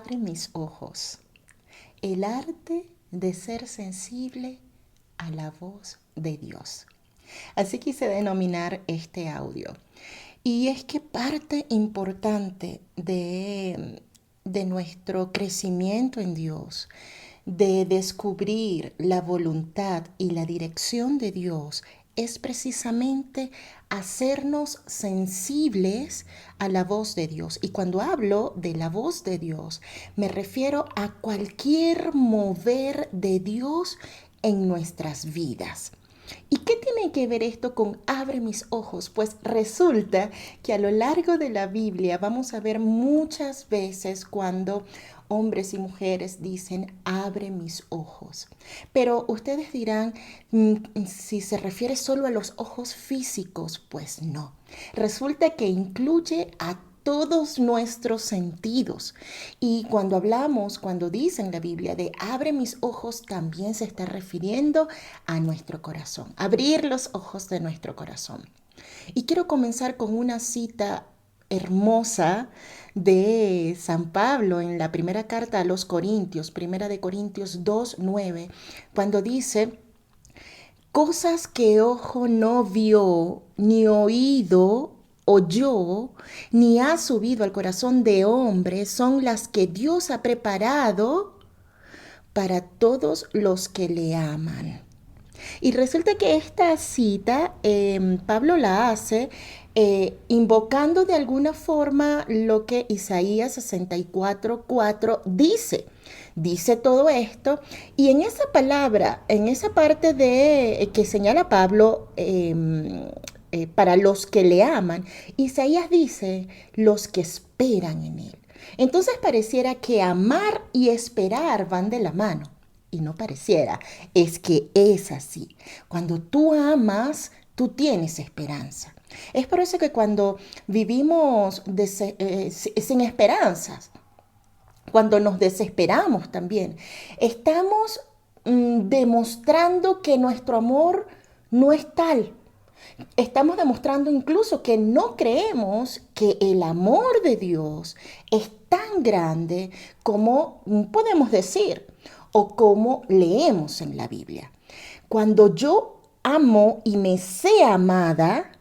Abre mis ojos. El arte de ser sensible a la voz de Dios. Así quise denominar este audio. Y es que parte importante de nuestro crecimiento en Dios, de descubrir la voluntad y la dirección de Dios, es precisamente hacernos sensibles a la voz de Dios. Y cuando hablo de la voz de Dios, me refiero a cualquier mover de Dios en nuestras vidas. ¿Y qué tiene que ver esto con abre mis ojos? Pues resulta que a lo largo de la Biblia vamos a ver muchas veces cuando hombres y mujeres dicen abre mis ojos. Pero ustedes dirán, si se refiere solo a los ojos físicos, pues no. Resulta que incluye a todos nuestros sentidos. Y cuando dicen la Biblia de abre mis ojos, también se está refiriendo a nuestro corazón, abrir los ojos de nuestro corazón. Y quiero comenzar con una cita hermosa de San Pablo en la primera carta a los Corintios, primera de Corintios 2:9, cuando dice: cosas que ojo no vio, ni oído oyó, ni ha subido al corazón de hombre, son las que Dios ha preparado para todos los que le aman. Y resulta que esta cita Pablo la hace invocando de alguna forma lo que Isaías 64:4 dice. Dice todo esto y en esa palabra, en esa parte de que señala Pablo para los que le aman, Isaías dice los que esperan en él. Entonces pareciera que amar y esperar van de la mano. Y no pareciera, es que es así. Cuando tú amas, tú tienes esperanza. Es por eso que cuando vivimos sin esperanzas, cuando nos desesperamos también, estamos demostrando que nuestro amor no es tal. Estamos demostrando incluso que no creemos que el amor de Dios es tan grande como podemos decir o como leemos en la Biblia. Cuando yo amo y me sé amada,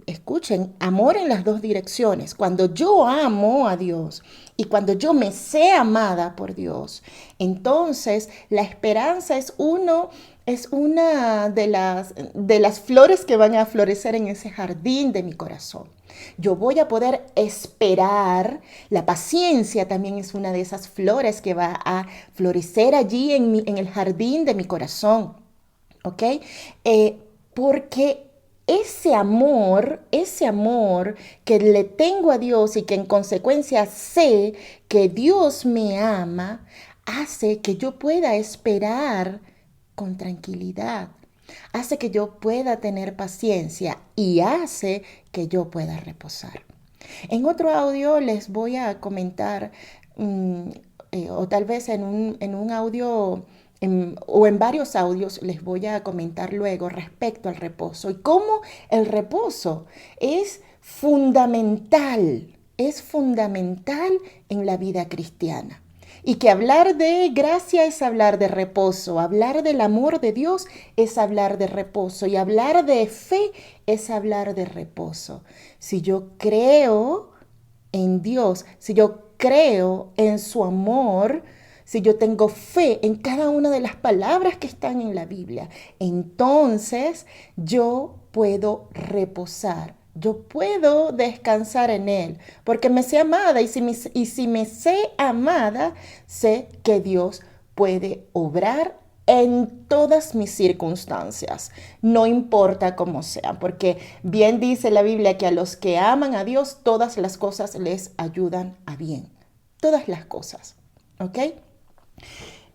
escuchen, amor en las dos direcciones. Cuando yo amo a Dios y cuando yo me sé amada por Dios, entonces la esperanza es una de las flores que van a florecer en ese jardín de mi corazón. Yo voy a poder esperar. La paciencia también es una de esas flores que va a florecer allí en el jardín de mi corazón. ¿Ok? Porque ese amor que le tengo a Dios y que en consecuencia sé que Dios me ama, hace que yo pueda esperar con tranquilidad, hace que yo pueda tener paciencia y hace que yo pueda reposar. En otro audio les voy a comentar, o tal vez en un audio o en varios audios les voy a comentar luego respecto al reposo y cómo el reposo es fundamental en la vida cristiana. Y que hablar de gracia es hablar de reposo, hablar del amor de Dios es hablar de reposo y hablar de fe es hablar de reposo. Si yo creo en Dios, si yo creo en su amor, si yo tengo fe en cada una de las palabras que están en la Biblia, entonces yo puedo reposar. Yo puedo descansar en Él, porque me sé amada y si me sé amada, sé que Dios puede obrar en todas mis circunstancias, no importa cómo sean, porque bien dice la Biblia que a los que aman a Dios, todas las cosas les ayudan a bien. Todas las cosas, ¿ok?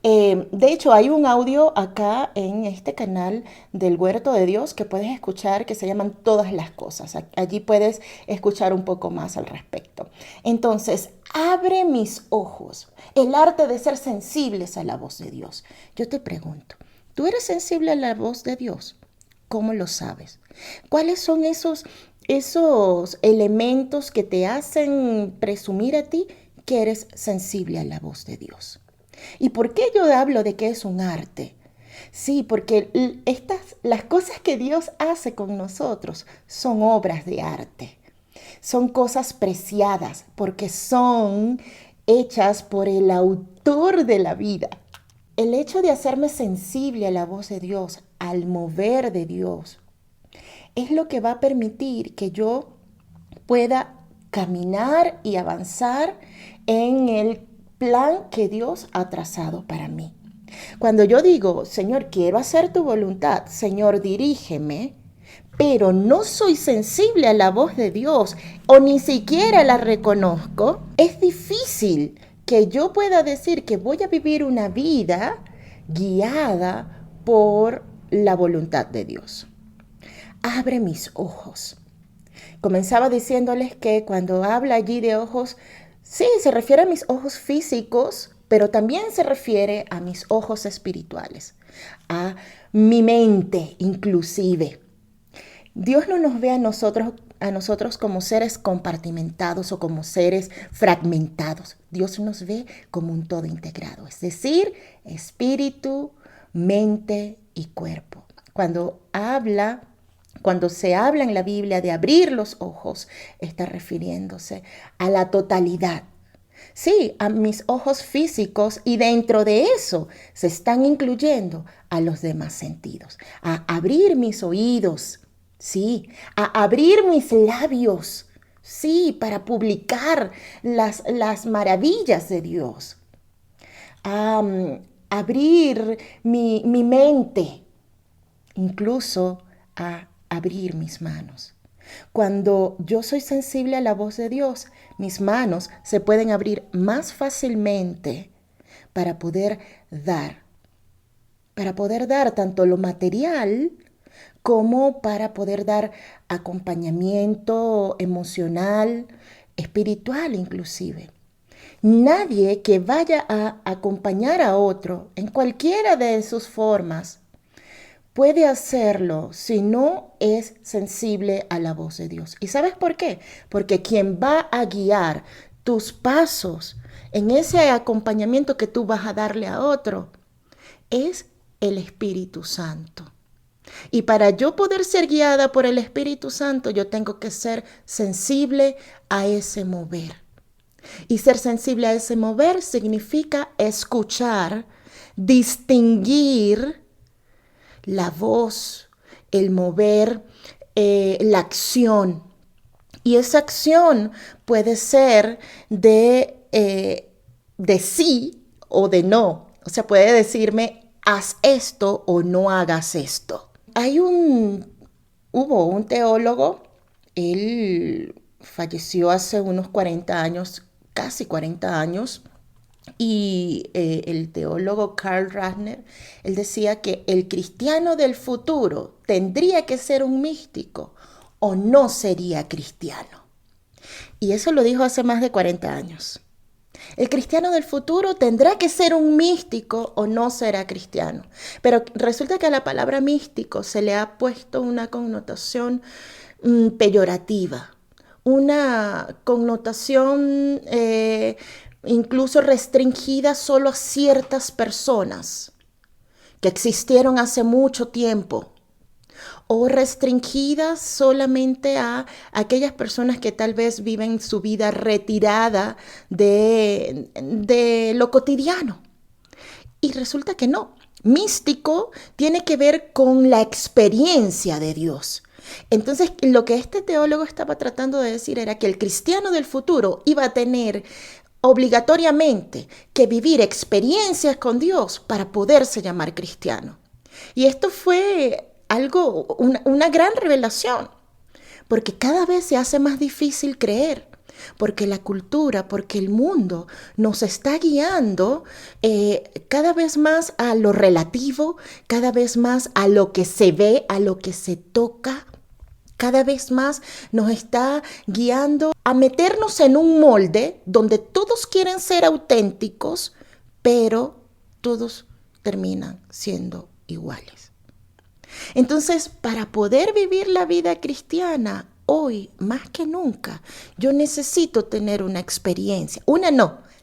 De hecho, hay un audio acá en este canal del Huerto de Dios que puedes escuchar que se llaman Todas las cosas. Allí puedes escuchar un poco más al respecto. Entonces, abre mis ojos. El arte de ser sensibles a la voz de Dios. Yo te pregunto, ¿tú eres sensible a la voz de Dios? ¿Cómo lo sabes? ¿Cuáles son esos elementos que te hacen presumir a ti que eres sensible a la voz de Dios. ¿Y por qué yo hablo de que es un arte? Sí, porque las cosas que Dios hace con nosotros son obras de arte. Son cosas preciadas porque son hechas por el autor de la vida. El hecho de hacerme sensible a la voz de Dios, al mover de Dios, es lo que va a permitir que yo pueda caminar y avanzar en el plan que Dios ha trazado para mí. Cuando yo digo, Señor, quiero hacer tu voluntad, Señor, dirígeme, pero no soy sensible a la voz de Dios o ni siquiera la reconozco, es difícil que yo pueda decir que voy a vivir una vida guiada por la voluntad de Dios. Abre mis ojos. Comenzaba diciéndoles que cuando habla allí de ojos, sí, se refiere a mis ojos físicos, pero también se refiere a mis ojos espirituales, a mi mente inclusive. Dios no nos ve a nosotros como seres compartimentados o como seres fragmentados. Dios nos ve como un todo integrado, es decir, espíritu, mente y cuerpo. Cuando se habla en la Biblia de abrir los ojos, está refiriéndose a la totalidad. Sí, a mis ojos físicos, y dentro de eso se están incluyendo a los demás sentidos. A abrir mis oídos, sí, a abrir mis labios, sí, para publicar las maravillas de Dios. A abrir mi mente, incluso a abrir mis manos. Cuando yo soy sensible a la voz de Dios, mis manos se pueden abrir más fácilmente para poder dar tanto lo material como para poder dar acompañamiento emocional, espiritual inclusive. Nadie que vaya a acompañar a otro en cualquiera de sus formas puede hacerlo si no es sensible a la voz de Dios. ¿Y sabes por qué? Porque quien va a guiar tus pasos en ese acompañamiento que tú vas a darle a otro es el Espíritu Santo. Y para yo poder ser guiada por el Espíritu Santo, yo tengo que ser sensible a ese mover. Y ser sensible a ese mover significa escuchar, distinguir la voz, el mover, la acción. Y esa acción puede ser de sí o de no. O sea, puede decirme, haz esto o no hagas esto. Hubo un teólogo, él falleció hace unos 40 años, casi 40 años, y el teólogo Karl Rahner, él decía que el cristiano del futuro tendría que ser un místico o no sería cristiano. Y eso lo dijo hace más de 40 años. El cristiano del futuro tendrá que ser un místico o no será cristiano. Pero resulta que a la palabra místico se le ha puesto una connotación peyorativa, una connotación incluso restringida solo a ciertas personas que existieron hace mucho tiempo, o restringidas solamente a aquellas personas que tal vez viven su vida retirada de lo cotidiano. Y resulta que no. Místico tiene que ver con la experiencia de Dios. Entonces, lo que este teólogo estaba tratando de decir era que el cristiano del futuro iba a tener obligatoriamente que vivir experiencias con Dios para poderse llamar cristiano. Y esto fue una gran revelación, porque cada vez se hace más difícil creer, porque la cultura, porque el mundo nos está guiando cada vez más a lo relativo, cada vez más a lo que se ve, a lo que se toca. Cada vez más nos está guiando a meternos en un molde donde todos quieren ser auténticos, pero todos terminan siendo iguales. Entonces, para poder vivir la vida cristiana hoy, más que nunca, yo necesito tener una experiencia.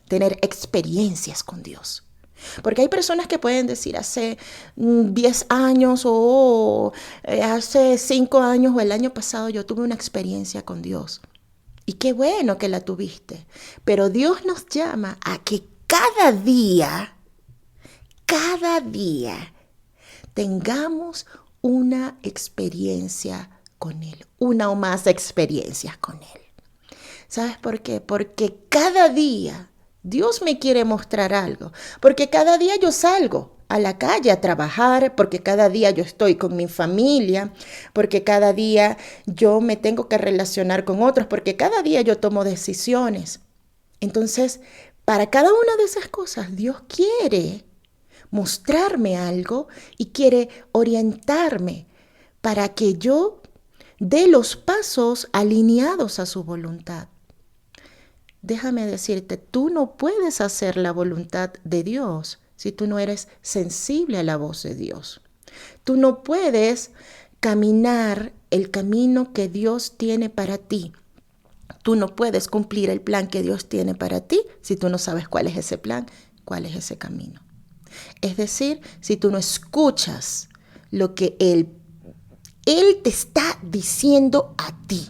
Tener experiencias con Dios. Porque hay personas que pueden decir hace 10 años o hace 5 años o el año pasado yo tuve una experiencia con Dios. Y qué bueno que la tuviste. Pero Dios nos llama a que cada día, tengamos una experiencia con Él, una o más experiencias con Él. ¿Sabes por qué? Porque cada día Dios me quiere mostrar algo, porque cada día yo salgo a la calle a trabajar, porque cada día yo estoy con mi familia, porque cada día yo me tengo que relacionar con otros, porque cada día yo tomo decisiones. Entonces, para cada una de esas cosas, Dios quiere mostrarme algo y quiere orientarme para que yo dé los pasos alineados a su voluntad. Déjame decirte, tú no puedes hacer la voluntad de Dios si tú no eres sensible a la voz de Dios. Tú no puedes caminar el camino que Dios tiene para ti. Tú no puedes cumplir el plan que Dios tiene para ti si tú no sabes cuál es ese plan, cuál es ese camino. Es decir, si tú no escuchas lo que Él te está diciendo a ti.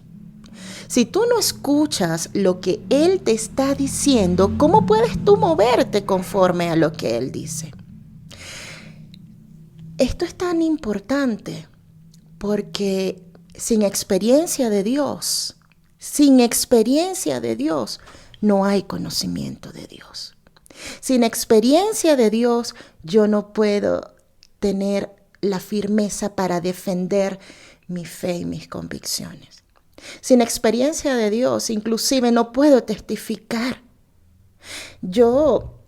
Si tú no escuchas lo que Él te está diciendo, ¿cómo puedes tú moverte conforme a lo que Él dice? Esto es tan importante porque sin experiencia de Dios, no hay conocimiento de Dios. Sin experiencia de Dios, yo no puedo tener la firmeza para defender mi fe y mis convicciones. Sin experiencia de Dios, inclusive no puedo testificar. Yo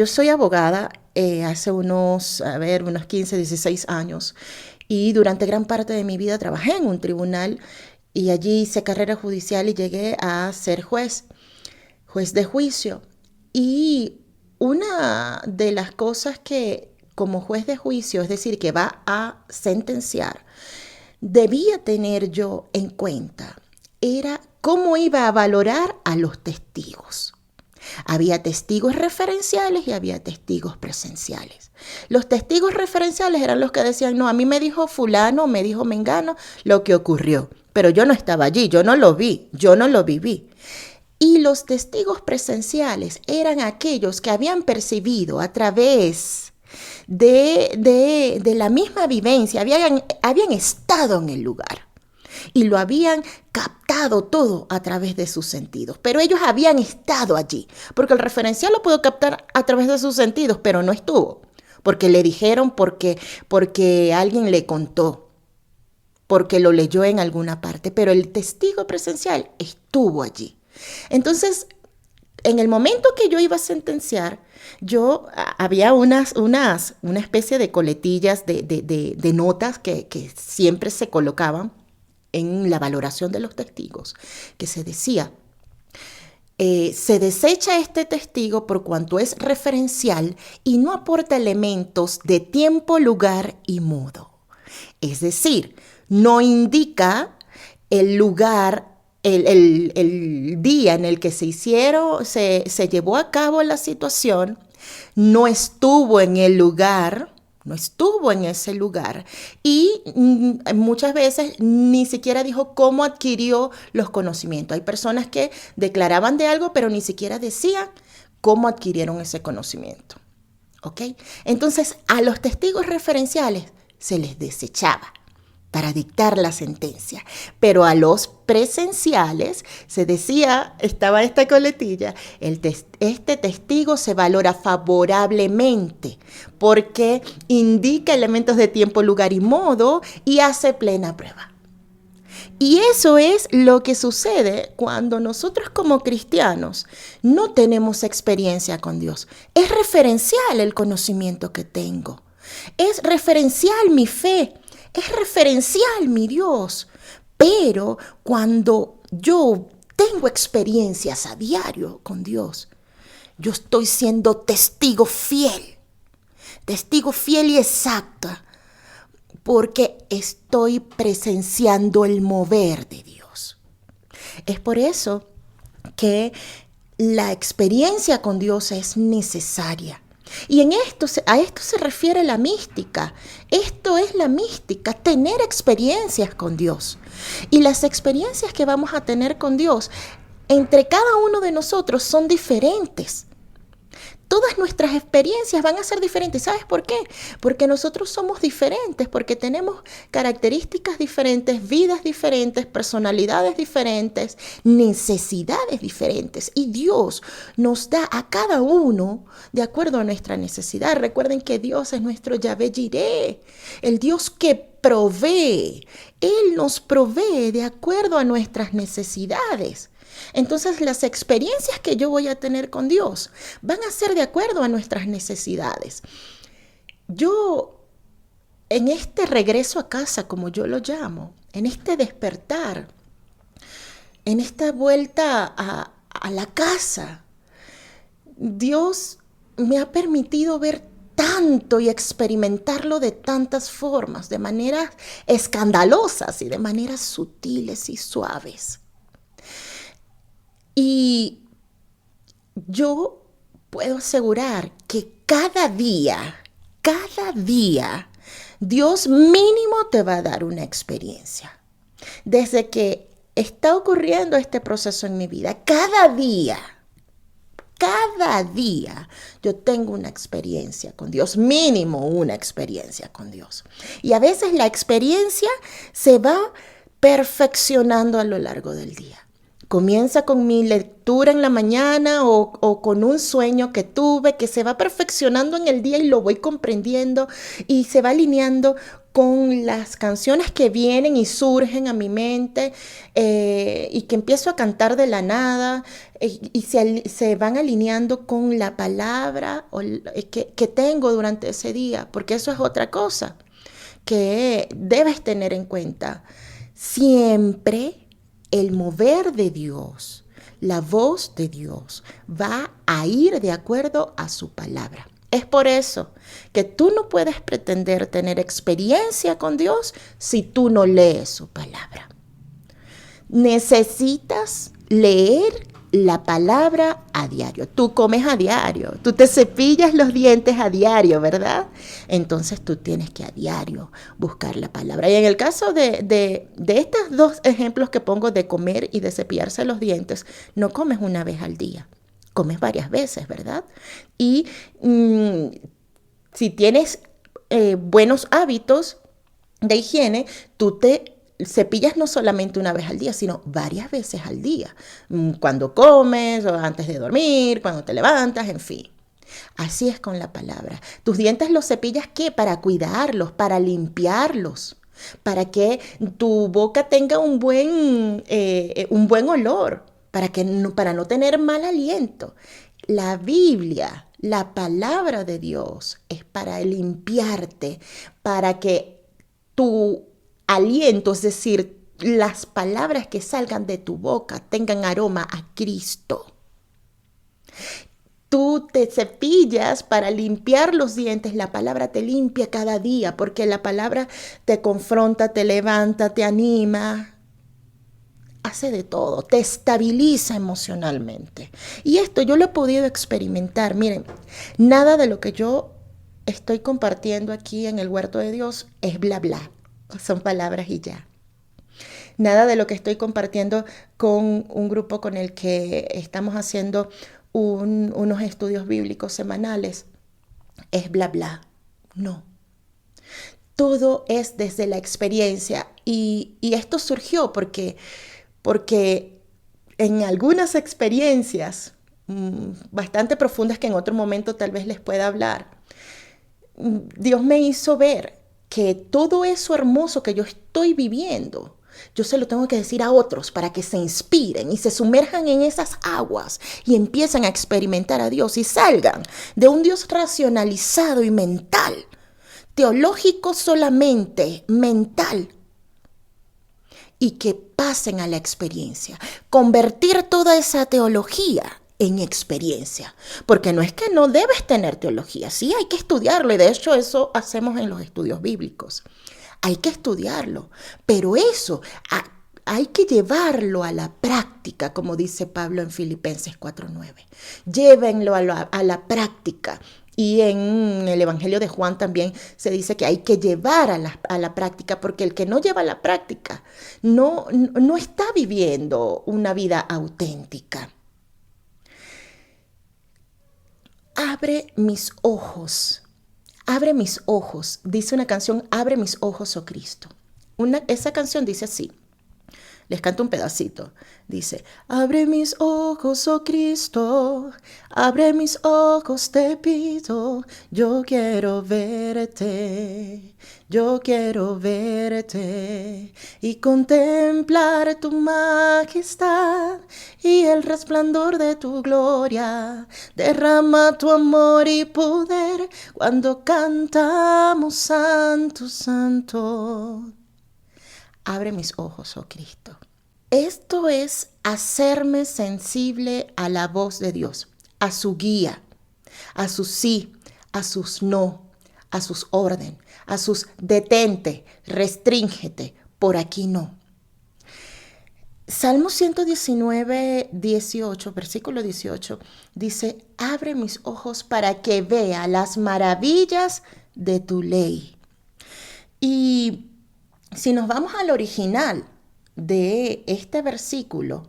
soy abogada hace unos 15, 16 años y durante gran parte de mi vida trabajé en un tribunal y allí hice carrera judicial y llegué a ser juez de juicio. Y una de las cosas que como juez de juicio, es decir, que va a sentenciar, debía tener yo en cuenta era cómo iba a valorar a los testigos. Había testigos referenciales y había testigos presenciales. Los testigos referenciales eran los que decían, no, a mí me dijo fulano, me dijo mengano lo que ocurrió, pero yo no estaba allí, yo no lo vi, yo no lo viví. Y los testigos presenciales eran aquellos que habían percibido a través de la misma vivencia, habían estado en el lugar y lo habían captado todo a través de sus sentidos. Pero ellos habían estado allí, porque el referencial lo pudo captar a través de sus sentidos, pero no estuvo, porque le dijeron, porque alguien le contó, porque lo leyó en alguna parte, pero el testigo presencial estuvo allí. Entonces, en el momento que yo iba a sentenciar, había una especie de coletillas de notas que siempre se colocaban en la valoración de los testigos, que se decía, se desecha este testigo por cuanto es referencial y no aporta elementos de tiempo, lugar y modo. Es decir, no indica el lugar, el día en el que se llevó a cabo la situación, no estuvo en el lugar, no estuvo en ese lugar y muchas veces ni siquiera dijo cómo adquirió los conocimientos. Hay personas que declaraban de algo, pero ni siquiera decían cómo adquirieron ese conocimiento. ¿Ok? Entonces, a los testigos referenciales se les desechaba para dictar la sentencia. Pero a los presenciales se decía, estaba esta coletilla, este testigo se valora favorablemente porque indica elementos de tiempo, lugar y modo y hace plena prueba. Y eso es lo que sucede cuando nosotros como cristianos no tenemos experiencia con Dios. Es referencial el conocimiento que tengo. Es referencial mi fe. Es referencial mi Dios, pero cuando yo tengo experiencias a diario con Dios, yo estoy siendo testigo fiel y exacta, porque estoy presenciando el mover de Dios. Es por eso que la experiencia con Dios es necesaria. Y a esto se refiere la mística. Esto es la mística, tener experiencias con Dios. Y las experiencias que vamos a tener con Dios, entre cada uno de nosotros son diferentes. Todas nuestras experiencias van a ser diferentes. ¿Sabes por qué? Porque nosotros somos diferentes, porque tenemos características diferentes, vidas diferentes, personalidades diferentes, necesidades diferentes. Y Dios nos da a cada uno de acuerdo a nuestra necesidad. Recuerden que Dios es nuestro Yahvé Jireh, el Dios que provee. Él nos provee de acuerdo a nuestras necesidades. Entonces las experiencias que yo voy a tener con Dios van a ser de acuerdo a nuestras necesidades. Yo, en este regreso a casa, como yo lo llamo, en este despertar, en esta vuelta a la casa, Dios me ha permitido ver tanto y experimentarlo de tantas formas, de maneras escandalosas y de maneras sutiles y suaves. Y yo puedo asegurar que cada día, Dios mínimo te va a dar una experiencia. Desde que está ocurriendo este proceso en mi vida, cada día, yo tengo una experiencia con Dios, mínimo una experiencia con Dios. Y a veces la experiencia se va perfeccionando a lo largo del día. Comienza con mi lectura en la mañana o con un sueño que tuve que se va perfeccionando en el día y lo voy comprendiendo y se va alineando con las canciones que vienen y surgen a mi mente y que empiezo a cantar de la nada y se van alineando con la palabra que tengo durante ese día, porque eso es otra cosa que debes tener en cuenta. Siempre el mover de Dios, la voz de Dios, va a ir de acuerdo a su palabra. Es por eso que tú no puedes pretender tener experiencia con Dios si tú no lees su palabra. Necesitas leer la palabra a diario. Tú comes a diario, tú te cepillas los dientes a diario, ¿verdad? Entonces tú tienes que a diario buscar la palabra. Y en el caso de estos dos ejemplos que pongo de comer y de cepillarse los dientes, no comes una vez al día, comes varias veces, ¿verdad? Y si tienes buenos hábitos de higiene, tú te cepillas no solamente una vez al día, sino varias veces al día. Cuando comes, o antes de dormir, cuando te levantas, en fin. Así es con la palabra. Tus dientes los cepillas, ¿qué? Para cuidarlos, para limpiarlos, para que tu boca tenga un buen olor, para no tener mal aliento. La Biblia, la palabra de Dios, es para limpiarte, para que tu aliento, es decir, las palabras que salgan de tu boca tengan aroma a Cristo. Tú te cepillas para limpiar los dientes, la palabra te limpia cada día, porque la palabra te confronta, te levanta, te anima, hace de todo, te estabiliza emocionalmente. Y esto yo lo he podido experimentar. Miren, nada de lo que yo estoy compartiendo aquí en el Huerto de Dios es bla bla. Son palabras y ya. Nada de lo que estoy compartiendo con un grupo con el que estamos haciendo unos estudios bíblicos semanales es bla bla. No. Todo es desde la experiencia. Y esto surgió porque en algunas experiencias bastante profundas que en otro momento tal vez les pueda hablar, Dios me hizo ver que todo eso hermoso que yo estoy viviendo, yo se lo tengo que decir a otros para que se inspiren y se sumerjan en esas aguas y empiecen a experimentar a Dios y salgan de un Dios racionalizado y mental, teológico solamente, mental, y que pasen a la experiencia. Convertir toda esa teología en experiencia, porque no es que no debes tener teología, sí hay que estudiarlo y de hecho eso hacemos en los estudios bíblicos, hay que estudiarlo, pero eso hay que llevarlo a la práctica, como dice Pablo en Filipenses 4:9. Llévenlo a la práctica. Y en el Evangelio de Juan también se dice que hay que llevar a la práctica, porque el que no lleva a la práctica no está viviendo una vida auténtica. Abre mis ojos, dice una canción, abre mis ojos, oh Cristo. Esa canción dice así. Les canto un pedacito. Dice, abre mis ojos, oh Cristo, abre mis ojos, te pido, yo quiero verte y contemplar tu majestad y el resplandor de tu gloria. Derrama tu amor y poder cuando cantamos santo, santo. Abre mis ojos, oh Cristo. Esto es hacerme sensible a la voz de Dios, a su guía, a sus sí, a sus no, a sus orden, a sus detente, restríngete, por aquí no. Salmo 119, 18, versículo 18, dice, abre mis ojos para que vea las maravillas de tu ley. Y si nos vamos al original de este versículo,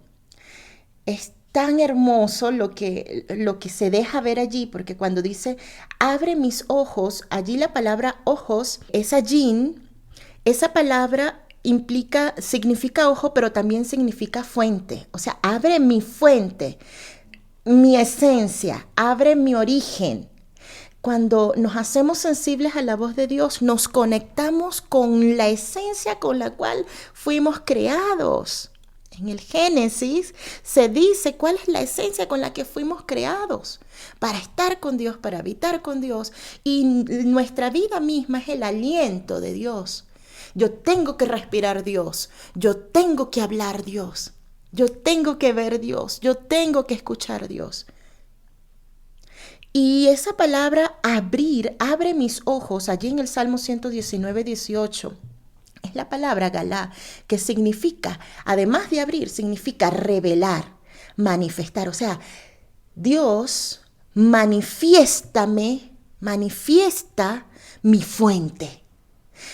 es tan hermoso lo que se deja ver allí, porque cuando dice, abre mis ojos, allí la palabra ojos, esa yin, esa palabra significa ojo, pero también significa fuente. O sea, abre mi fuente, mi esencia, abre mi origen. Cuando nos hacemos sensibles a la voz de Dios, nos conectamos con la esencia con la cual fuimos creados. En el Génesis se dice cuál es la esencia con la que fuimos creados, para estar con Dios, para habitar con Dios. Y nuestra vida misma es el aliento de Dios. Yo tengo que respirar Dios, yo tengo que hablar Dios, yo tengo que ver Dios, yo tengo que escuchar Dios. Y esa palabra abrir, abre mis ojos, allí en el Salmo 119, 18, es la palabra galá, que significa, además de abrir, significa revelar, manifestar. O sea, Dios, manifiesta mi fuente,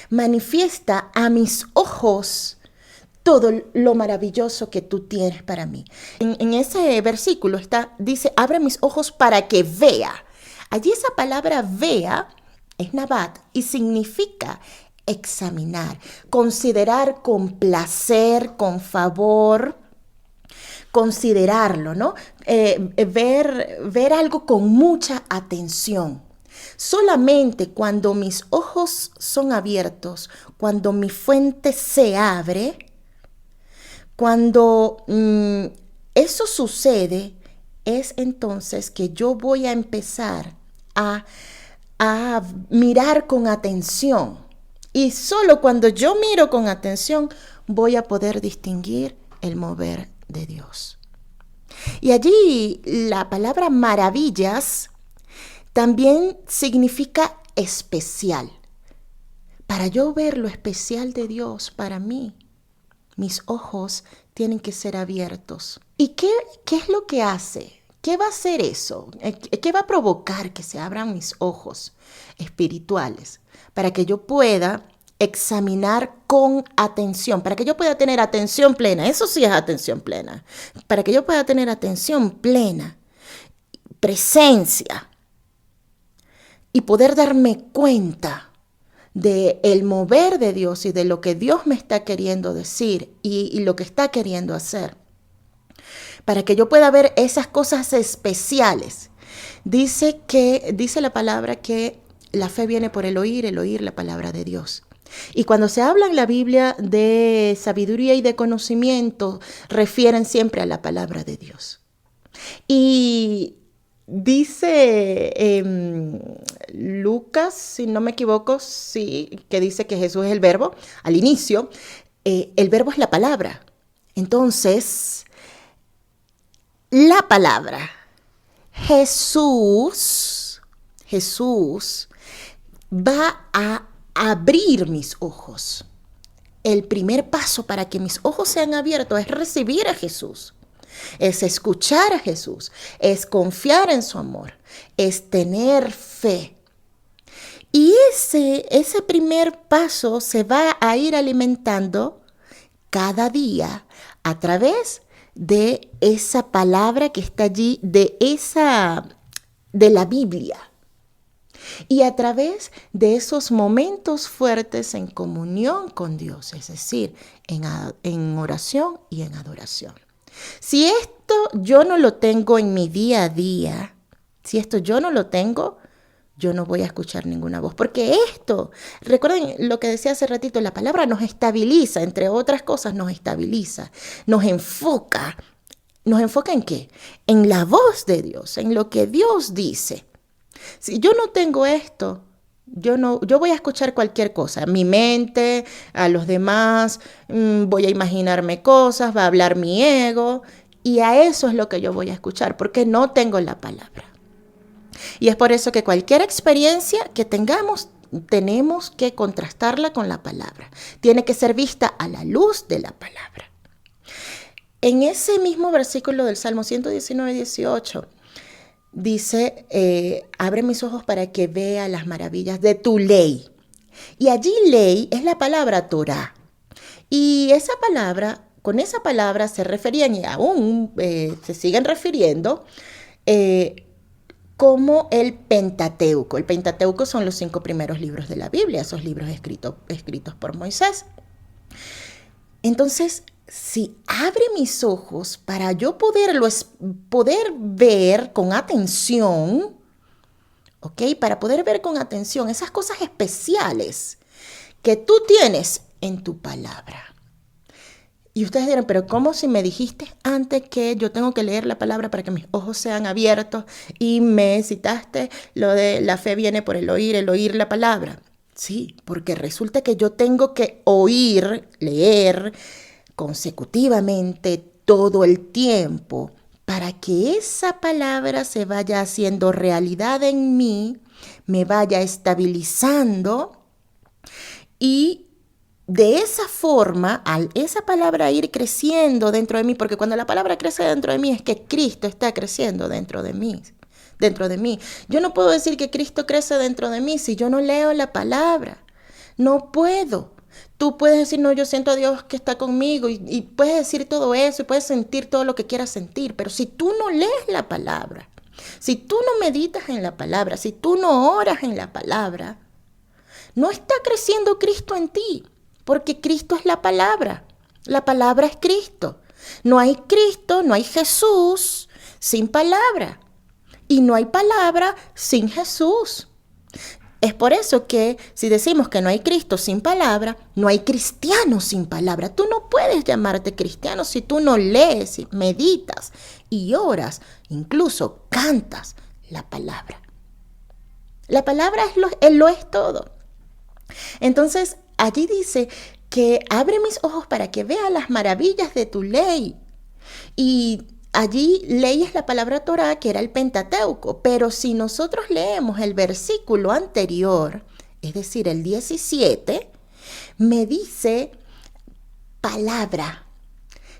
manifiesta a mis ojos todo lo maravilloso que tú tienes para mí. En ese versículo dice, abre mis ojos para que vea. Allí esa palabra vea es nabat y significa examinar, considerar con placer, con favor, considerarlo, ¿no? Ver algo con mucha atención. Solamente cuando mis ojos son abiertos, cuando mi fuente se abre, cuando eso sucede, es entonces que yo voy a empezar a mirar con atención. Y solo cuando yo miro con atención voy a poder distinguir el mover de Dios. Y allí la palabra maravillas también significa especial. Para yo ver lo especial de Dios para mí, mis ojos tienen que ser abiertos. ¿Y qué es lo que hace? ¿Qué va a hacer eso? ¿Qué va a provocar que se abran mis ojos espirituales? Para que yo pueda examinar con atención, para que yo pueda tener atención plena. Eso sí es atención plena. Para que yo pueda tener atención plena, presencia, y poder darme cuenta de el mover de Dios y de lo que Dios me está queriendo decir y lo que está queriendo hacer. Para que yo pueda ver esas cosas especiales. Dice la palabra que la fe viene por el oír la palabra de Dios. Y cuando se habla en la Biblia de sabiduría y de conocimiento, refieren siempre a la palabra de Dios. Y dice Lucas, si no me equivoco, sí, que dice que Jesús es el verbo. Al inicio, el verbo es la palabra. Entonces, la palabra, Jesús va a abrir mis ojos. el primer paso para que mis ojos sean abiertos es recibir a Jesús, es escuchar a Jesús, es confiar en su amor, es tener fe. Y ese primer paso se va a ir alimentando cada día a través de esa palabra que está allí, de la Biblia. Y a través de esos momentos fuertes en comunión con Dios, es decir, en oración y en adoración. Si esto yo no lo tengo en mi día a día, si esto yo no lo tengo, yo no voy a escuchar ninguna voz. Porque recuerden lo que decía hace ratito, la palabra nos estabiliza, entre otras cosas nos estabiliza, nos enfoca. ¿Nos enfoca en qué? En la voz de Dios, en lo que Dios dice. Si yo no tengo esto, yo voy a escuchar cualquier cosa, mi mente, a los demás, voy a imaginarme cosas, va a hablar mi ego, y a eso es lo que yo voy a escuchar, porque no tengo la palabra. Y es por eso que cualquier experiencia que tengamos, tenemos que contrastarla con la palabra. Tiene que ser vista a la luz de la palabra. En ese mismo versículo del Salmo 119, 18, dice, abre mis ojos para que vea las maravillas de tu ley. Y allí ley es la palabra Torah. Y con esa palabra se referían y aún se siguen refiriendo como el Pentateuco. El Pentateuco son los 5 primeros libros de la Biblia, esos libros escritos por Moisés. Entonces, si abre mis ojos para yo poder ver con atención, ¿ok? Para poder ver con atención esas cosas especiales que tú tienes en tu palabra. Y ustedes dirán, pero ¿cómo si me dijiste antes que yo tengo que leer la palabra para que mis ojos sean abiertos? Y me citaste lo de la fe viene por el oír la palabra. Sí, porque resulta que yo tengo que leer consecutivamente todo el tiempo para que esa palabra se vaya haciendo realidad en mí, me vaya estabilizando y de esa forma, al esa palabra ir creciendo dentro de mí, porque cuando la palabra crece dentro de mí es que Cristo está creciendo dentro de mí. Yo no puedo decir que Cristo crece dentro de mí si yo no leo la palabra. No puedo. Tú puedes decir, no, yo siento a Dios que está conmigo y puedes decir todo eso y puedes sentir todo lo que quieras sentir, pero si tú no lees la palabra, si tú no meditas en la palabra, si tú no oras en la palabra, no está creciendo Cristo en ti. Porque Cristo es la palabra es Cristo. No hay Cristo, no hay Jesús sin palabra. Y no hay palabra sin Jesús. Es por eso que si decimos que no hay Cristo sin palabra, no hay cristiano sin palabra. Tú no puedes llamarte cristiano si tú no lees, meditas y oras, incluso cantas la palabra. La palabra lo es todo. Entonces, allí dice que abre mis ojos para que vea las maravillas de tu ley. Y allí ley es la palabra Torah, que era el Pentateuco. Pero si nosotros leemos el versículo anterior, es decir, el 17, me dice palabra.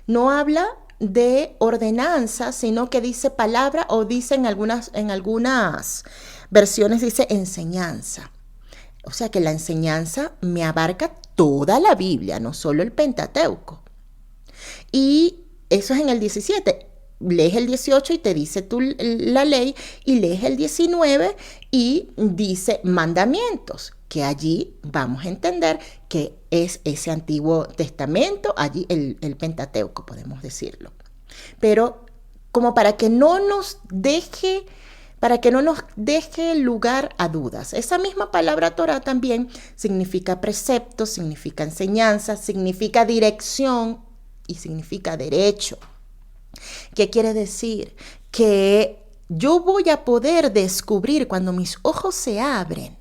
No habla de ordenanza, sino que dice palabra o dice en algunas versiones dice enseñanza. O sea que la enseñanza me abarca toda la Biblia, no solo el Pentateuco. Y eso es en el 17. Lees el 18 y te dice tú la ley, y lees el 19 y dice mandamientos, que allí vamos a entender que es ese Antiguo Testamento, allí el Pentateuco, podemos decirlo. Pero como para que no nos deje lugar a dudas. Esa misma palabra Torah también significa precepto, significa enseñanza, significa dirección y significa derecho. ¿Qué quiere decir? Que yo voy a poder descubrir cuando mis ojos se abren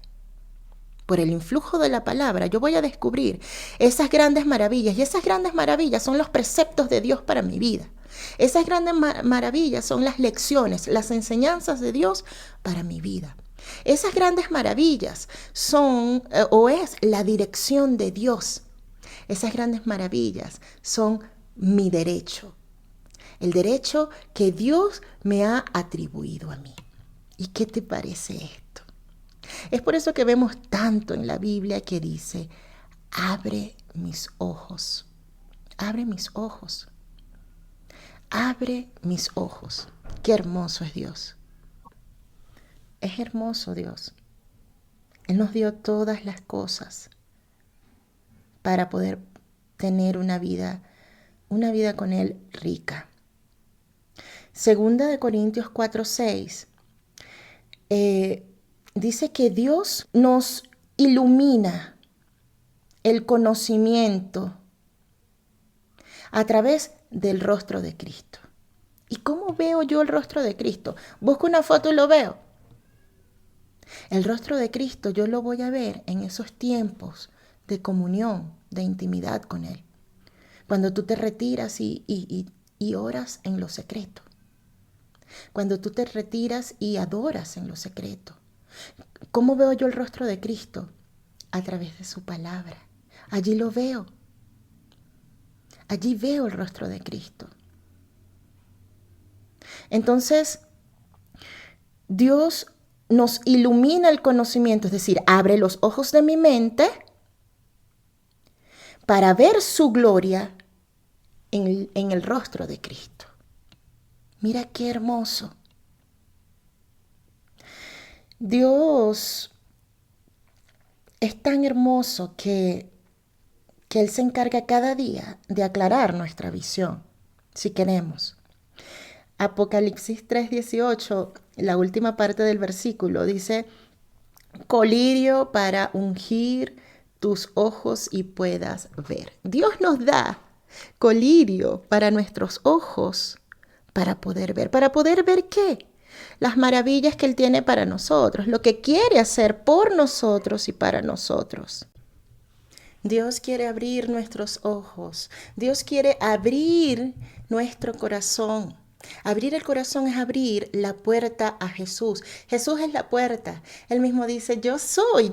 por el influjo de la palabra, yo voy a descubrir esas grandes maravillas, y esas grandes maravillas son los preceptos de Dios para mi vida. Esas grandes maravillas son las lecciones, las enseñanzas de Dios para mi vida. Esas grandes maravillas son o es la dirección de Dios, Esas grandes maravillas son mi derecho, el derecho que Dios me ha atribuido a mí. ¿Y qué te parece esto? Es por eso que vemos tanto en la Biblia que dice, abre mis ojos, abre mis ojos, abre mis ojos. Qué hermoso es Dios. Es hermoso Dios. Él nos dio todas las cosas para poder tener una vida con Él rica. Segunda de Corintios 4:6 dice que Dios nos ilumina el conocimiento a través del rostro de Cristo. ¿Y cómo veo yo el rostro de Cristo? Busco una foto y lo veo. El rostro de Cristo yo lo voy a ver en esos tiempos de comunión, de intimidad con Él. Cuando tú te retiras y oras en lo secreto. Cuando tú te retiras y adoras en lo secreto. ¿Cómo veo yo el rostro de Cristo? A través de su palabra. Allí lo veo. Allí veo el rostro de Cristo. Entonces, Dios nos ilumina el conocimiento, es decir, abre los ojos de mi mente para ver su gloria en el rostro de Cristo. Mira qué hermoso. Dios es tan hermoso que Él se encarga cada día de aclarar nuestra visión, si queremos. Apocalipsis 3:18, la última parte del versículo, dice, colirio para ungir tus ojos y puedas ver. Dios nos da colirio para nuestros ojos, para poder ver. ¿Para poder ver qué? Las maravillas que Él tiene para nosotros, lo que quiere hacer por nosotros y para nosotros. Dios quiere abrir nuestros ojos. Dios quiere abrir nuestro corazón. Abrir el corazón es abrir la puerta a Jesús. Jesús es la puerta. Él mismo dice, yo soy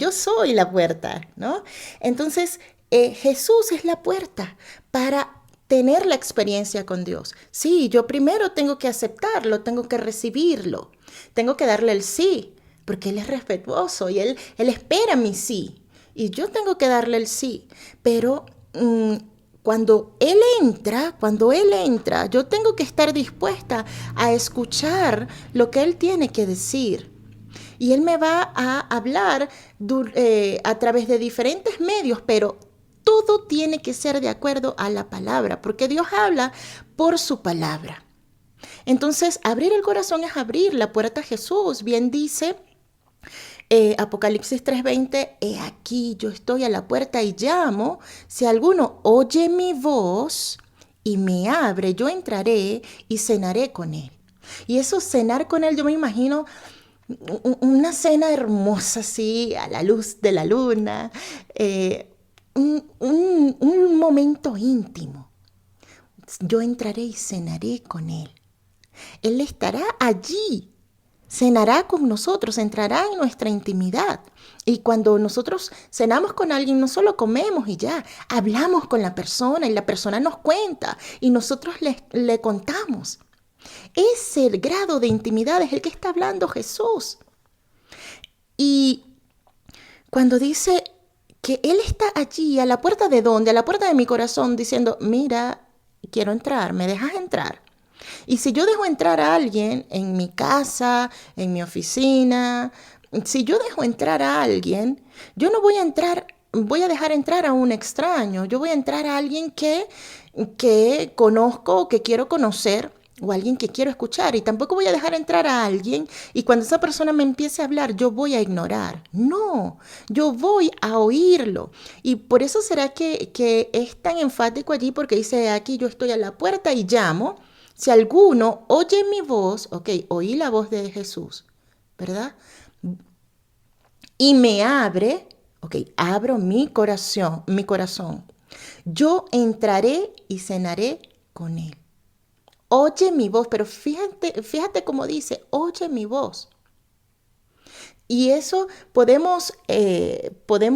la puerta, ¿no? Entonces, Jesús es la puerta para tener la experiencia con Dios. Sí, yo primero tengo que aceptarlo, tengo que recibirlo, tengo que darle el sí, porque Él es respetuoso y Él espera mi sí. Y yo tengo que darle el sí, pero cuando Él entra, yo tengo que estar dispuesta a escuchar lo que Él tiene que decir. Y Él me va a hablar a través de diferentes medios, pero todo tiene que ser de acuerdo a la palabra, porque Dios habla por su palabra. Entonces, abrir el corazón es abrir la puerta a Jesús. Bien dice Apocalipsis 3:20, he aquí yo estoy a la puerta y llamo, si alguno oye mi voz y me abre, yo entraré y cenaré con él. Y eso cenar con él, yo me imagino una cena hermosa así, a la luz de la luna, un momento íntimo. Yo entraré y cenaré con Él. Él estará allí, cenará con nosotros, entrará en nuestra intimidad. Y cuando nosotros cenamos con alguien, no solo comemos y ya, hablamos con la persona y la persona nos cuenta y nosotros le contamos. Ese grado de intimidad es el que está hablando Jesús. Y cuando dice que Él está allí, a la puerta de ¿dónde? A la puerta de mi corazón, diciendo, mira, quiero entrar, ¿me dejas entrar? Y si yo dejo entrar a alguien en mi casa, en mi oficina, si yo dejo entrar a alguien, yo no voy a dejar entrar a un extraño, yo voy a entrar a alguien que conozco, que quiero conocer, o alguien que quiero escuchar, y tampoco voy a dejar entrar a alguien y cuando esa persona me empiece a hablar yo voy a ignorar. No, yo voy a oírlo. Y por eso será que es tan enfático allí, porque dice, aquí yo estoy a la puerta y llamo. Si alguno oye mi voz, ok, oí la voz de Jesús, ¿verdad? Y me abre, ok, abro mi corazón. Yo entraré y cenaré con él. Oye mi voz, pero fíjate cómo dice, oye mi voz. Y eso podemos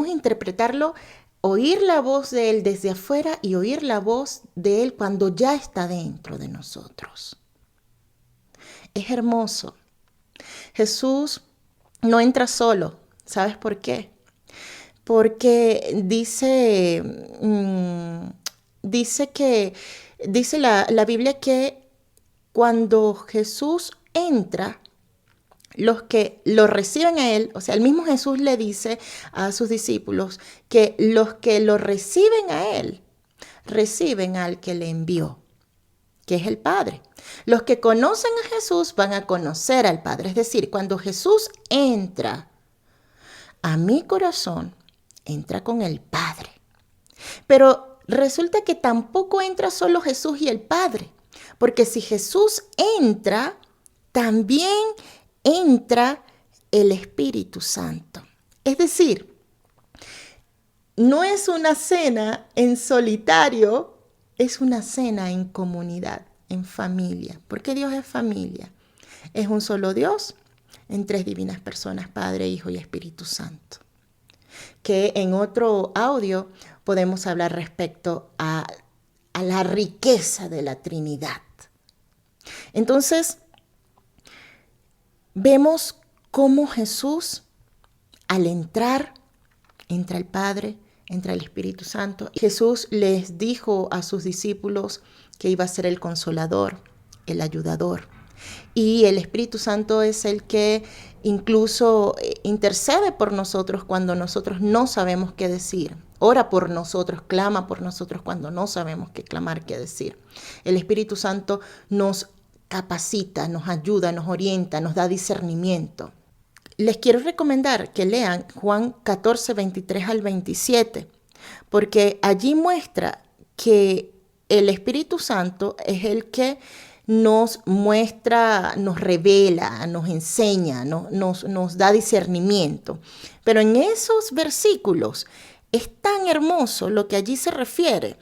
interpretarlo oír la voz de Él desde afuera y oír la voz de Él cuando ya está dentro de nosotros. Es hermoso. Jesús no entra solo. ¿Sabes por qué? Porque dice la Biblia que cuando Jesús entra, los que lo reciben a Él, o sea, el mismo Jesús le dice a sus discípulos que los que lo reciben a Él, reciben al que le envió, que es el Padre. Los que conocen a Jesús van a conocer al Padre. Es decir, cuando Jesús entra a mi corazón, entra con el Padre. Pero resulta que tampoco entra solo Jesús y el Padre, porque si Jesús entra, también entra el Espíritu Santo. Es decir, no es una cena en solitario, es una cena en comunidad, en familia, porque Dios es familia. Es un solo Dios en tres divinas personas, Padre, Hijo y Espíritu Santo. Que en otro audio podemos hablar respecto a la riqueza de la Trinidad. Entonces, vemos cómo Jesús, al entrar, entra el Padre, entra el Espíritu Santo. Jesús les dijo a sus discípulos que iba a ser el Consolador, el Ayudador. Y el Espíritu Santo es el que incluso intercede por nosotros cuando nosotros no sabemos qué decir. Ora por nosotros, clama por nosotros cuando no sabemos qué clamar, qué decir. El Espíritu Santo nos capacita, nos ayuda, nos orienta, nos da discernimiento. Les quiero recomendar que lean Juan 14, 23 al 27, porque allí muestra que el Espíritu Santo es el que nos muestra, nos revela, nos enseña, nos da discernimiento. Pero en esos versículos es tan hermoso lo que allí se refiere,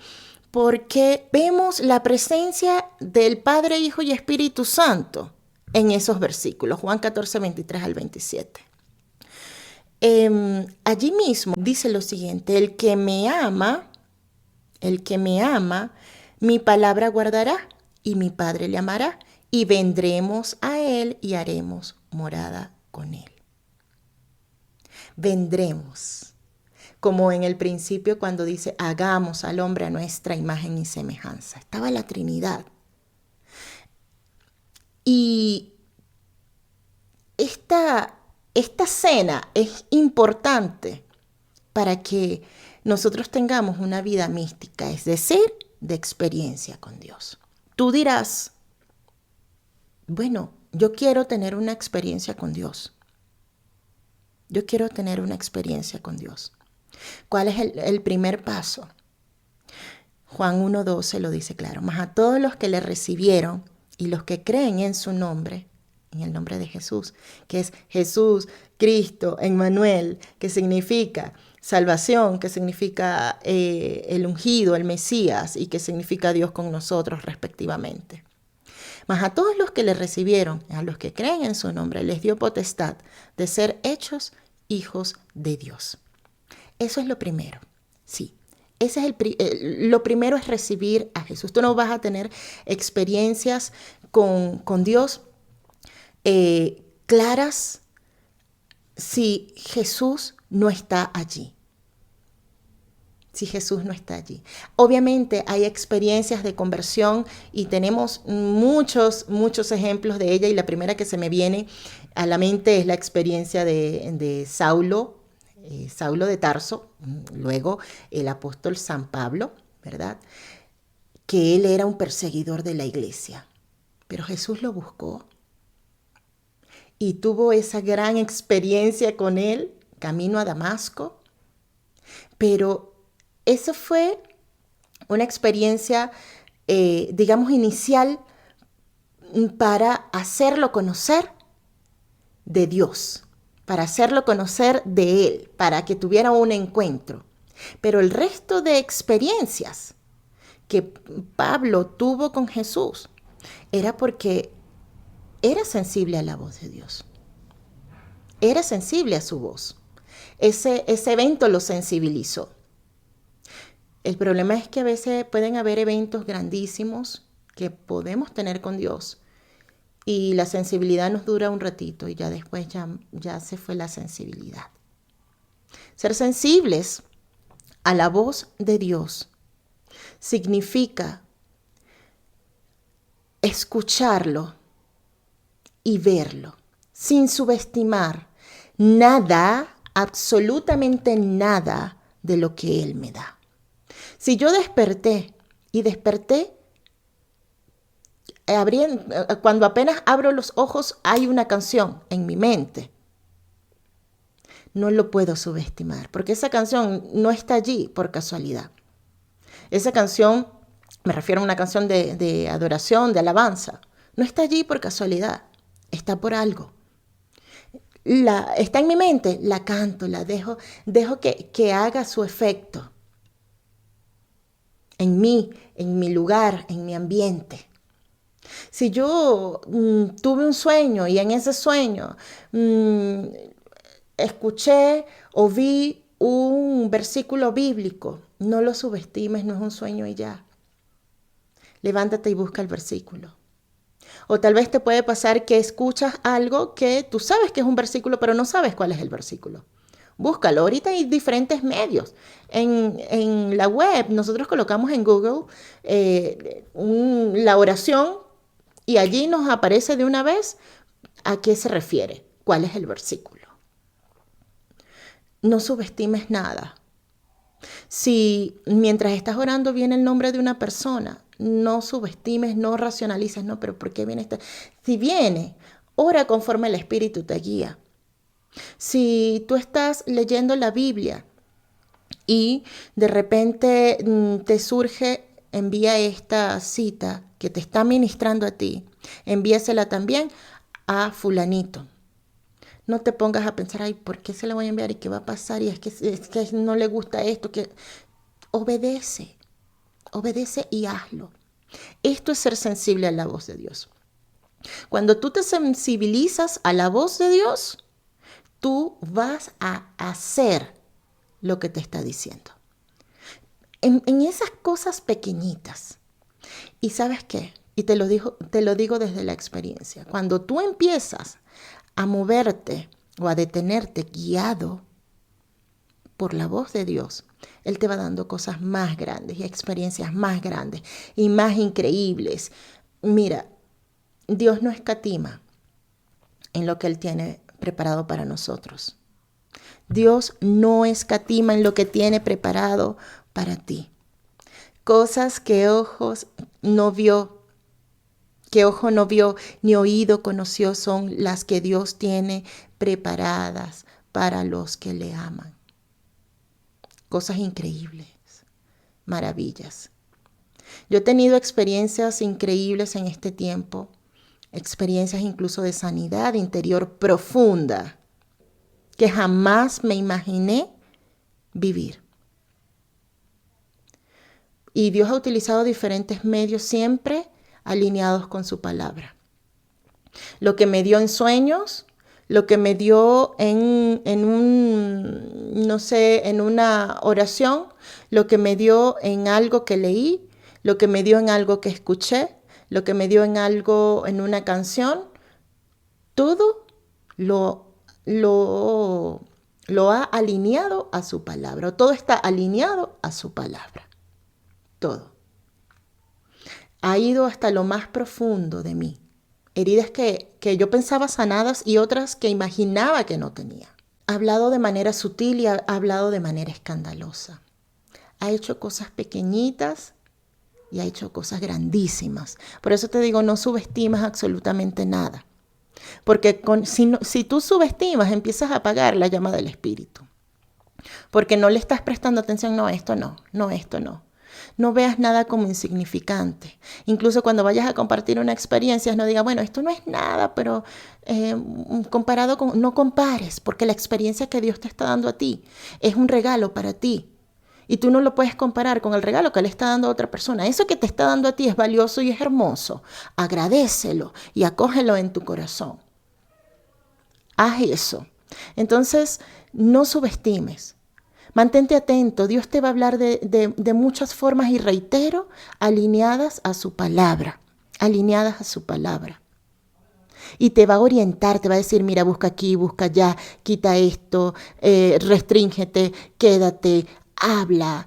porque vemos la presencia del Padre, Hijo y Espíritu Santo en esos versículos, Juan 14, 23 al 27. Allí mismo dice lo siguiente: el que me ama, mi palabra guardará, y mi Padre le amará, y vendremos a Él y haremos morada con Él. Vendremos, como en el principio cuando dice, hagamos al hombre a nuestra imagen y semejanza. Estaba la Trinidad. Y esta cena es importante para que nosotros tengamos una vida mística, es decir, de experiencia con Dios. Tú dirás, bueno, yo quiero tener una experiencia con Dios. Yo quiero tener una experiencia con Dios. ¿Cuál es el primer paso? Juan 1:12 lo dice claro. Mas a todos los que le recibieron y los que creen en su nombre, en el nombre de Jesús, que es Jesús, Cristo, Emmanuel, que significa salvación, que significa el ungido, el Mesías, y que significa Dios con nosotros respectivamente. Mas a todos los que le recibieron, a los que creen en su nombre, les dio potestad de ser hechos hijos de Dios. Eso es lo primero, sí. Lo primero es recibir a Jesús. Tú no vas a tener experiencias con Dios claras si Jesús no está allí. Si Jesús no está allí. Obviamente hay experiencias de conversión y tenemos muchos ejemplos de ella, y la primera que se me viene a la mente es la experiencia de Saulo de Tarso, luego el apóstol San Pablo, ¿verdad? Que él era un perseguidor de la iglesia, pero Jesús lo buscó y tuvo esa gran experiencia con él, camino a Damasco, pero eso fue una experiencia, digamos, inicial para hacerlo conocer de Dios, para hacerlo conocer de Él, para que tuviera un encuentro. Pero el resto de experiencias que Pablo tuvo con Jesús era porque era sensible a la voz de Dios. Era sensible a su voz. Ese evento lo sensibilizó. El problema es que a veces pueden haber eventos grandísimos que podemos tener con Dios y la sensibilidad nos dura un ratito y ya después ya se fue la sensibilidad. Ser sensibles a la voz de Dios significa escucharlo y verlo, sin subestimar nada, absolutamente nada de lo que Él me da. Si yo desperté, cuando apenas abro los ojos hay una canción en mi mente. No lo puedo subestimar, porque esa canción no está allí por casualidad. Esa canción, me refiero a una canción de adoración, de alabanza, no está allí por casualidad, está por algo. Está en mi mente, la canto, la dejo que haga su efecto en mí, en mi lugar, en mi ambiente. Si yo tuve un sueño y en ese sueño escuché o vi un versículo bíblico, no lo subestimes, no es un sueño y ya. Levántate y busca el versículo. O tal vez te puede pasar que escuchas algo que tú sabes que es un versículo, pero no sabes cuál es el versículo. Búscalo. Ahorita hay diferentes medios. En la web nosotros colocamos en Google la oración y allí nos aparece de una vez a qué se refiere, cuál es el versículo. No subestimes nada. Si mientras estás orando viene el nombre de una persona, no subestimes, no racionalices, no, pero ¿por qué viene esta? Si viene, ora conforme el Espíritu te guía. Si tú estás leyendo la Biblia y de repente te surge, envía esta cita que te está ministrando a ti, envíasela también a fulanito. No te pongas a pensar, ay, ¿por qué se la voy a enviar y qué va a pasar? Y es que no le gusta esto. Que obedece y hazlo. Esto es ser sensible a la voz de Dios. Cuando tú te sensibilizas a la voz de Dios, tú vas a hacer lo que te está diciendo. En esas cosas pequeñitas. ¿Y sabes qué? Y te lo digo desde la experiencia. Cuando tú empiezas a moverte o a detenerte guiado por la voz de Dios, Él te va dando cosas más grandes y experiencias más grandes y más increíbles. Mira, Dios no escatima en lo que Él tiene preparado para nosotros. Dios no escatima en lo que tiene preparado para ti. Cosas que ojo no vio, ni oído conoció son las que Dios tiene preparadas para los que le aman. Cosas increíbles, maravillas. Yo he tenido experiencias increíbles en este tiempo, experiencias incluso de sanidad interior profunda, que jamás me imaginé vivir. Y Dios ha utilizado diferentes medios siempre alineados con su palabra. Lo que me dio en sueños, lo que me dio en una oración, lo que me dio en algo que leí, lo que me dio en algo que escuché, lo que me dio en algo, en una canción, todo lo ha alineado a su palabra. Todo está alineado a su palabra. Todo. Ha ido hasta lo más profundo de mí. Heridas que yo pensaba sanadas y otras que imaginaba que no tenía. Ha hablado de manera sutil y ha hablado de manera escandalosa. Ha hecho cosas pequeñitas y ha hecho cosas grandísimas. Por eso te digo, no subestimas absolutamente nada. Porque si tú subestimas, empiezas a apagar la llama del Espíritu. Porque no le estás prestando atención, no, esto no. No veas nada como insignificante. Incluso cuando vayas a compartir una experiencia, no digas, bueno, esto no es nada, pero comparado con... No compares, porque la experiencia que Dios te está dando a ti es un regalo para ti. Y tú no lo puedes comparar con el regalo que le está dando a otra persona. Eso que te está dando a ti es valioso y es hermoso. Agradécelo y acógelo en tu corazón. Haz eso. Entonces, no subestimes. Mantente atento, Dios te va a hablar de muchas formas y reitero, alineadas a su palabra, alineadas a su palabra. Y te va a orientar, te va a decir, mira, busca aquí, busca allá, quita esto, restríngete, quédate, habla.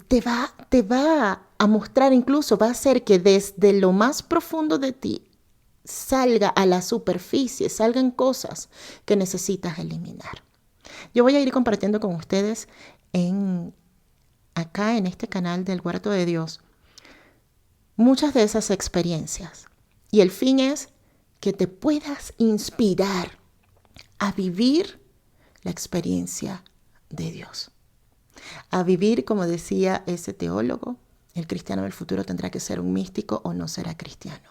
Te va a mostrar, incluso va a hacer que desde lo más profundo de ti salga a la superficie, salgan cosas que necesitas eliminar. Yo voy a ir compartiendo con ustedes acá en este canal del Huerto de Dios muchas de esas experiencias. Y el fin es que te puedas inspirar a vivir la experiencia de Dios. A vivir, como decía ese teólogo, el cristiano del futuro tendrá que ser un místico o no será cristiano.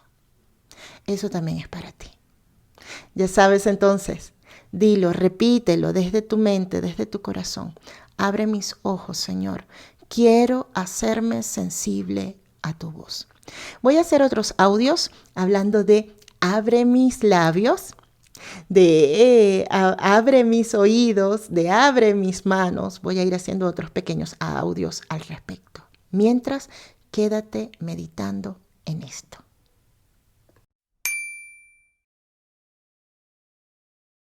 Eso también es para ti. Ya sabes entonces, dilo, repítelo desde tu mente, desde tu corazón. Abre mis ojos, Señor. Quiero hacerme sensible a tu voz. Voy a hacer otros audios hablando de abre mis labios, de abre mis oídos, de abre mis manos. Voy a ir haciendo otros pequeños audios al respecto. Mientras, quédate meditando en esto.